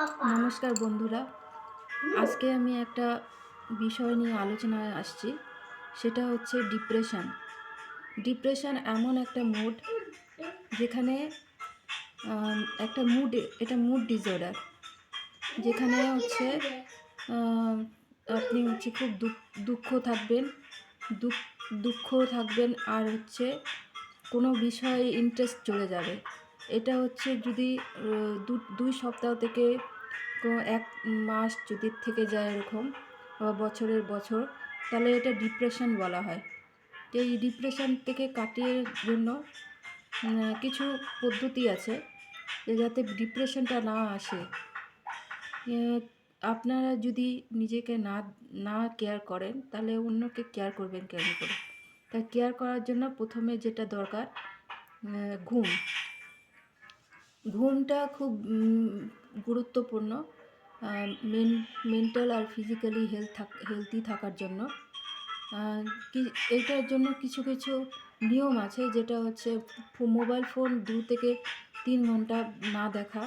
নমস্কার বন্ধুরা, আজকে আমি একটা বিষয় নিয়ে আলোচনায় আসছি। সেটা হচ্ছে ডিপ্রেশন। ডিপ্রেশন এমন একটা মুড যেখানে একটা এটা মুড ডিসঅর্ডার, যেখানে হচ্ছে আম, আপনি হচ্ছে খুব দুঃখ থাকবেন, দুঃখ দুঃখ থাকবেন, আর হচ্ছে কোনো বিষয়ে ইন্টারেস্ট চলে যাবে। এটা হচ্ছে যদি 2 সপ্তাহ থেকে 1 মাস যদি থেকে যায় এরকম, বা বছরের বছর, তাহলে এটা ডিপ্রেশন বলা হয়। তো এই ডিপ্রেশন থেকে কাটিয়ে জন্য কিছু পদ্ধতি আছে, যে যাতে ডিপ্রেশনটা না আসে। এ, আপনারা যদি নিজেকে না না কেয়ার করেন, তাহলে অন্যকে কেয়ার করবেন কেন করে? তাই কেয়ার করার জন্য প্রথমে যেটা দরকার, ঘুম। ঘুমটা খুব গুরুত্বপূর্ণ মেন্টাল আর ফিজিক্যালি হেলদি থাকার জন্য। কি এইটার জন্য কিছু কিছু নিয়ম আছে, যেটা হচ্ছে মোবাইল ফোন 2 থেকে 3 ঘন্টা না দেখা,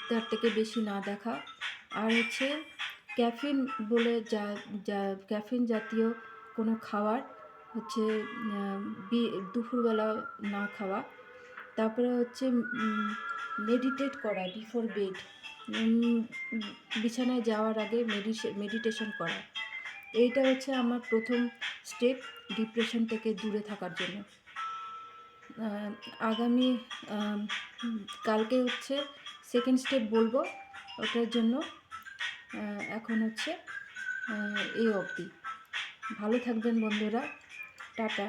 তার থেকে বেশি না দেখা। আর হচ্ছে ক্যাফিন বলে যা যা ক্যাফিন জাতীয় কোনো খাবার হচ্ছে দুপুরবেলা না খাওয়া। তারপরে হচ্ছে মেডিটেট করা বিফোর বেড, বিছানায় যাওয়ার আগে মেডিটেশন করা। এইটা হচ্ছে আমার প্রথম স্টেপ ডিপ্রেশন থেকে দূরে থাকার জন্য। আগামী কালকে হচ্ছে সেকেন্ড স্টেপ বলবো, ওটার জন্য এখন হচ্ছে এই অবধি। ভালো থাকবেন বন্ধুরা, টাটা।